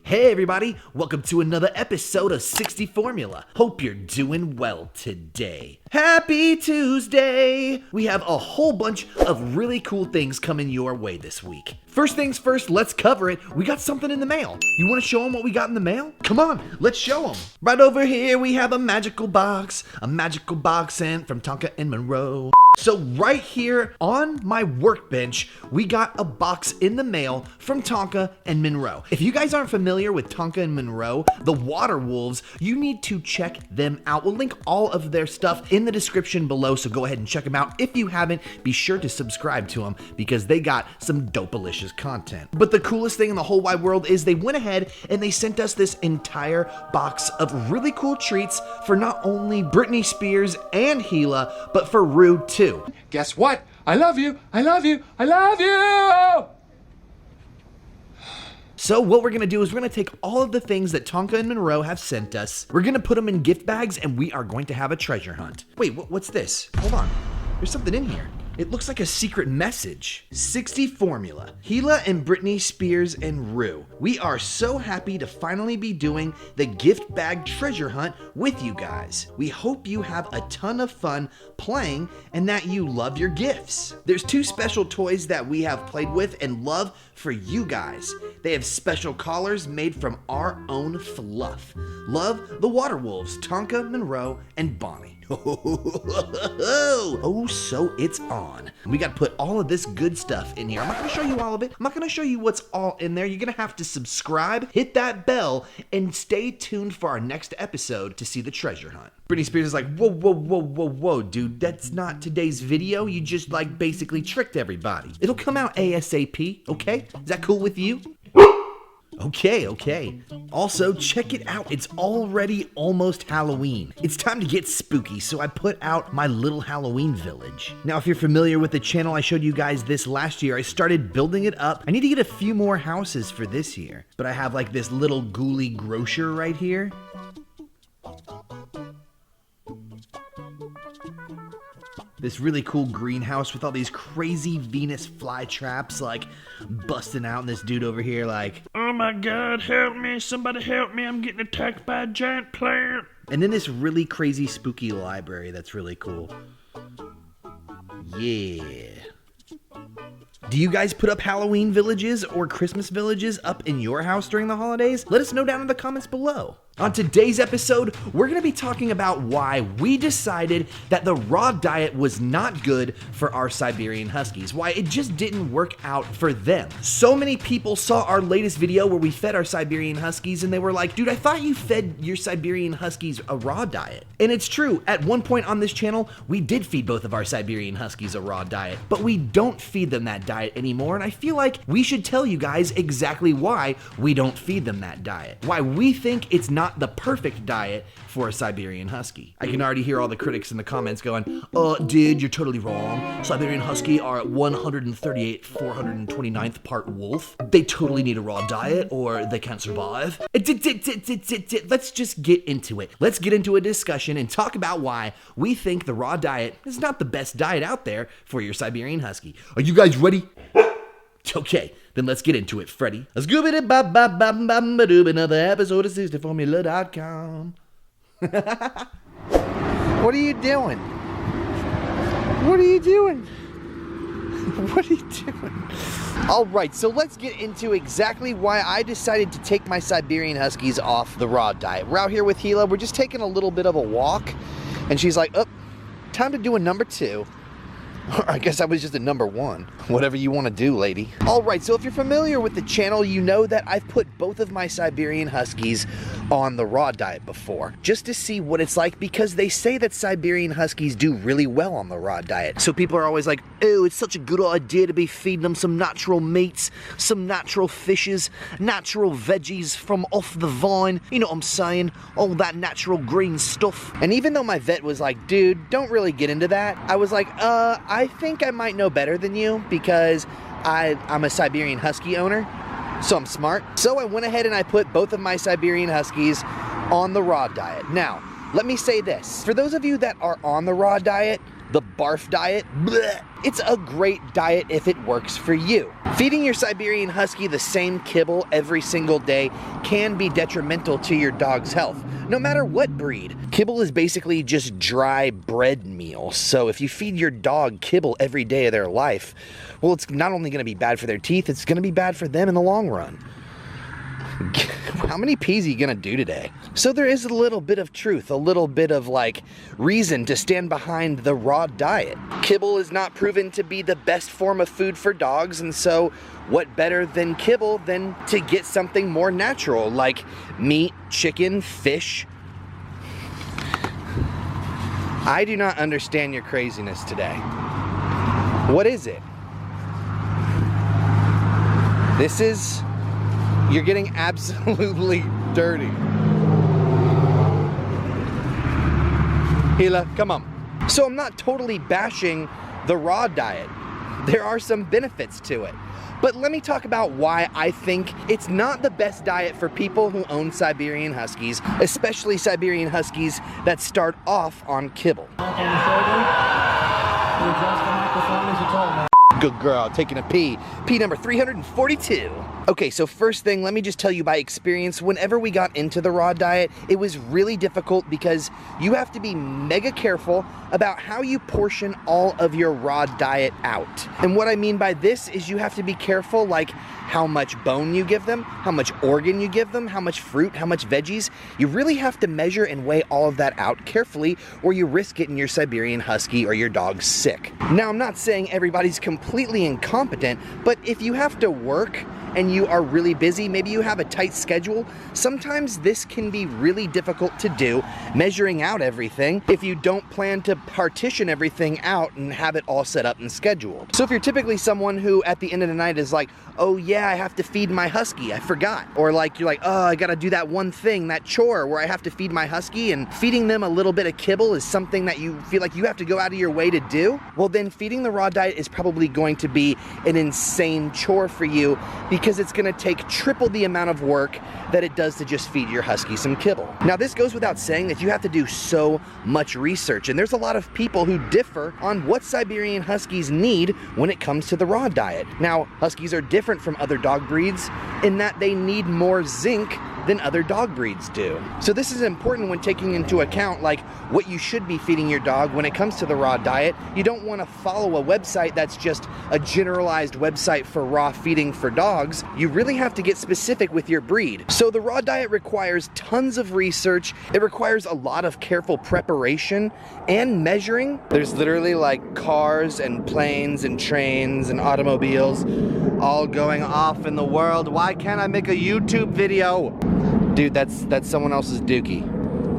Hey everybody, welcome to another episode of 60 Formula. Hope you're doing well today. Happy Tuesday! We have a whole bunch of really cool things coming your way this week. First things first, let's cover it. We got something in the mail. You want to show them what we got in the mail? Come on, let's show them. Right over here we have a magical box sent from Tonka and Monroe. So right here on my workbench, we got a box in the mail from Tonka and Monroe. If you guys aren't familiar with Tonka and Monroe, the water wolves, you need to check them out. We'll link all of their stuff in the description below, so go ahead and check them out. If you haven't, be sure to subscribe to them because they got some dope-alicious content. But the coolest thing in the whole wide world is they went ahead and they sent us this entire box of really cool treats for not only Britney Spears and Gila, but for Rue too. Guess what? I love you. I love you. I love you. So what we're gonna do is we're gonna take all of the things that Tonka and Monroe have sent us. We're gonna put them in gift bags and we are going to have a treasure hunt. Wait, what's this? Hold on. There's something in here. It looks like a secret message. 60 Formula. Gila and Britney Spears and Rue. We are so happy to finally be doing the gift bag treasure hunt with you guys. We hope you have a ton of fun playing and that you love your gifts. There's two special toys that we have played with and love for you guys. They have special collars made from our own fluff. Love the Water Wolves, Tonka, Monroe, and Bonnie. Oh, so it's on. We got to put all of this good stuff in here. I'm not going to show you all of it. I'm not going to show you what's all in there. You're going to have to subscribe, hit that bell, and stay tuned for our next episode to see the treasure hunt. Britney Spears is like, whoa, dude, that's not today's video. You just basically tricked everybody. It'll come out ASAP, okay? Is that cool with you? Okay. Also, check it out. It's already almost Halloween. It's time to get spooky, so I put out my little Halloween village. Now, if you're familiar with the channel, I showed you guys this last year. I started building it up. I need to get a few more houses for this year. But I have this little ghouly grocer right here. This really cool greenhouse with all these crazy Venus flytraps busting out, and this dude over here oh my god, help me, somebody help me, I'm getting attacked by a giant plant. And then this really crazy spooky library that's really cool. Yeah. Do you guys put up Halloween villages or Christmas villages up in your house during the holidays? Let us know down in the comments below. On today's episode, we're going to be talking about why we decided that the raw diet was not good for our Siberian Huskies, why it just didn't work out for them. So many people saw our latest video where we fed our Siberian Huskies and they were like, dude, I thought you fed your Siberian Huskies a raw diet. And it's true, at one point on this channel, we did feed both of our Siberian Huskies a raw diet, but we don't feed them that diet anymore, and I feel like we should tell you guys exactly why we don't feed them that diet, why we think it's not the perfect diet for a Siberian Husky. I can already hear all the critics in the comments going, dude, you're totally wrong. Siberian Husky are 138 429th part wolf. They totally need a raw diet or they can't survive. Let's just get into it. Let's get into a discussion and talk about why we think the raw diet is not the best diet out there for your Siberian Husky. Are you guys ready? Okay, then let's get into it, Freddy. Another episode of 60formula.com. What are you doing? What are you doing? What are you doing? All right, so let's get into exactly why I decided to take my Siberian Huskies off the raw diet. We're out here with Gila. We're just taking a little bit of a walk, and she's like, oh, time to do a number 2. I guess I was just a number 1. Whatever you want to do, lady. Alright, so if you're familiar with the channel, you know that I've put both of my Siberian Huskies on the raw diet before, just to see what it's like, because they say that Siberian Huskies do really well on the raw diet. So people are always like, oh, it's such a good idea to be feeding them some natural meats, some natural fishes, natural veggies from off the vine, you know what I'm saying, all that natural green stuff. And even though my vet was like, dude, don't really get into that, I was like, I think I might know better than you because I'm a Siberian Husky owner, so I'm smart. So I went ahead and I put both of my Siberian Huskies on the raw diet. Now, let me say this. For those of you that are on the raw diet, the barf diet, bleh. It's a great diet if it works for you. Feeding your Siberian Husky the same kibble every single day can be detrimental to your dog's health, no matter what breed. Kibble is basically just dry bread meal, so if you feed your dog kibble every day of their life, well, it's not only going to be bad for their teeth, it's going to be bad for them in the long run. How many peas are you gonna do today? So there is a little bit of truth, a little bit of like reason to stand behind the raw diet. Kibble is not proven to be the best form of food for dogs, and so what better than kibble than to get something more natural like meat, chicken, fish. I do not understand your craziness today. What is it? This is... You're getting absolutely dirty. Gila, come on. So I'm not totally bashing the raw diet. There are some benefits to it. But let me talk about why I think it's not the best diet for people who own Siberian Huskies, especially Siberian Huskies that start off on kibble. Good girl, taking a pee. Pee number 342. Okay, so first thing, let me just tell you by experience, whenever we got into the raw diet, it was really difficult because you have to be mega careful about how you portion all of your raw diet out. And what I mean by this is you have to be careful, like how much bone you give them, how much organ you give them, how much fruit, how much veggies. You really have to measure and weigh all of that out carefully, or you risk getting your Siberian Husky or your dog sick. Now, I'm not saying everybody's completely incompetent, but if you have to work and you are really busy, maybe you have a tight schedule, sometimes this can be really difficult to do, measuring out everything, if you don't plan to partition everything out and have it all set up and scheduled. So if you're typically someone who at the end of the night is like, oh yeah, I have to feed my Husky, I forgot. Or like, you're like, oh, I gotta do that one thing, that chore where I have to feed my Husky, and feeding them a little bit of kibble is something that you feel like you have to go out of your way to do. Well, then feeding the raw diet is probably going to be an insane chore for you, because it's gonna take triple the amount of work that it does to just feed your Husky some kibble. Now, this goes without saying that you have to do so much research, and there's a lot of people who differ on what Siberian Huskies need when it comes to the raw diet. Now, Huskies are different from other dog breeds in that they need more zinc than other dog breeds do. So this is important when taking into account like what you should be feeding your dog when it comes to the raw diet. You don't want to follow a website that's just a generalized website for raw feeding for dogs. You really have to get specific with your breed. So the raw diet requires tons of research. It requires a lot of careful preparation and measuring. There's literally like cars and planes and trains and automobiles all going off in the world. Why can't I make a YouTube video? Dude, that's someone else's dookie,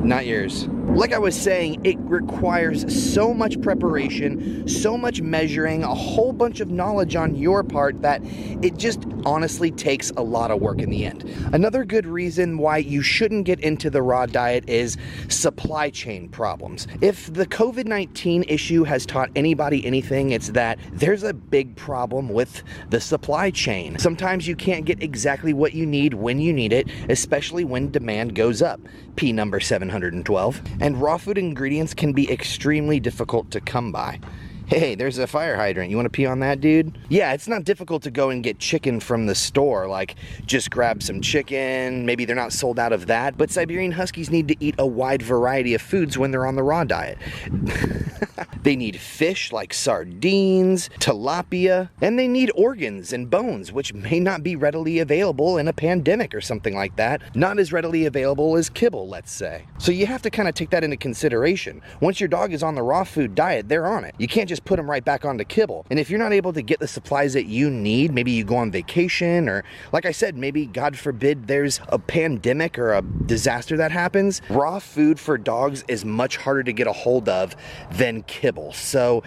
not yours. Like I was saying, it requires so much preparation, so much measuring, a whole bunch of knowledge on your part that it just honestly takes a lot of work in the end. Another good reason why you shouldn't get into the raw diet is supply chain problems. If the COVID-19 issue has taught anybody anything, it's that there's a big problem with the supply chain. Sometimes you can't get exactly what you need when you need it, especially when demand goes up. P number 712. And raw food ingredients can be extremely difficult to come by. Hey, there's a fire hydrant. You want to pee on that, dude? Yeah, it's not difficult to go and get chicken from the store. Like, just grab some chicken. Maybe they're not sold out of that. But Siberian Huskies need to eat a wide variety of foods when they're on the raw diet. They need fish like sardines, tilapia, and they need organs and bones, which may not be readily available in a pandemic or something like that. Not as readily available as kibble, let's say. So you have to kind of take that into consideration. Once your dog is on the raw food diet, they're on it. You can't just put them right back onto kibble. And if you're not able to get the supplies that you need, maybe you go on vacation, or like I said, maybe God forbid there's a pandemic or a disaster that happens, raw food for dogs is much harder to get a hold of than kibble. So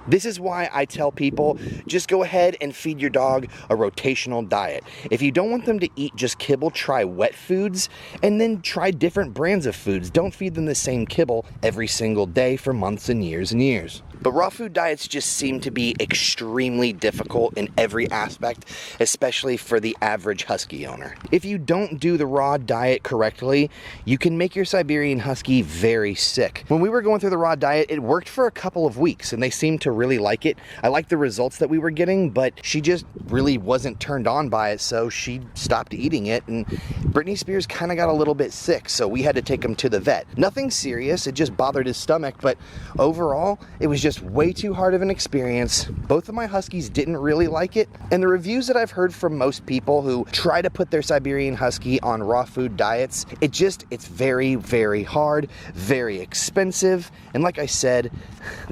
this is why I tell people, just go ahead and feed your dog a rotational diet. If you don't want them to eat just kibble, try wet foods, and then try different brands of foods. Don't feed them the same kibble every single day for months and years and years. But raw food diets just seem to be extremely difficult in every aspect, especially for the average Husky owner. If you don't do the raw diet correctly, you can make your Siberian Husky very sick. When we were going through the raw diet, it worked for a couple of weeks and they seemed to really like it. I liked the results that we were getting, but she just really wasn't turned on by it, so she stopped eating it, and Britney Spears kind of got a little bit sick, so we had to take him to the vet. Nothing serious, it just bothered his stomach, but overall, it was just way too hard of an experience. Both of my Huskies didn't really like it, and the reviews that I've heard from most people who try to put their Siberian Husky on raw food diets, it's very, very hard, very expensive, and like I said,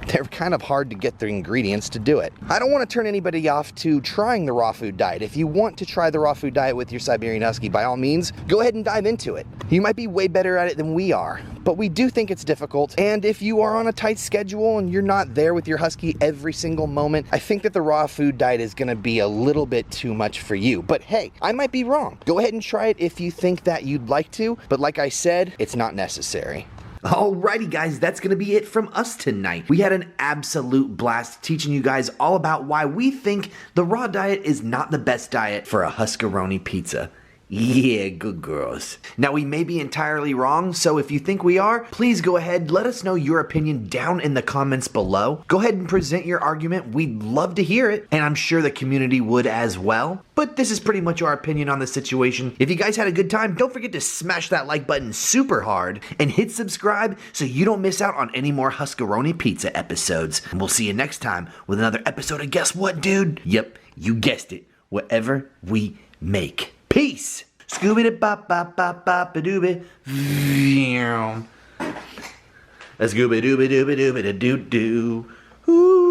they're kind of hard to get the ingredients to do it. I don't want to turn anybody off to trying the raw food diet. If you want to try the raw food diet with your Siberian Husky, by all means, go ahead and dive into it. You might be way better at it than we are, but we do think it's difficult, and if you are on a tight schedule and you're not there with your Husky every single moment, I think that the raw food diet is going to be a little bit too much for you. But hey, I might be wrong. Go ahead and try it if you think that you'd like to, but like I said, it's not necessary. Alrighty guys, that's going to be it from us tonight. We had an absolute blast teaching you guys all about why we think the raw diet is not the best diet for a Huskaroni pizza. Yeah, good girls. Now, we may be entirely wrong, so if you think we are, please go ahead, let us know your opinion down in the comments below. Go ahead and present your argument. We'd love to hear it, and I'm sure the community would as well. But this is pretty much our opinion on the situation. If you guys had a good time, don't forget to smash that like button super hard and hit subscribe so you don't miss out on any more Huskaroni pizza episodes. And we'll see you next time with another episode of Guess What, Dude? Yep, you guessed it. Whatever we make. Peace! Scooby-da-bop-bop-bop-bop-a-dooby. A scooby-dooby-dooby-dooby-da-doo-doo. Ooh.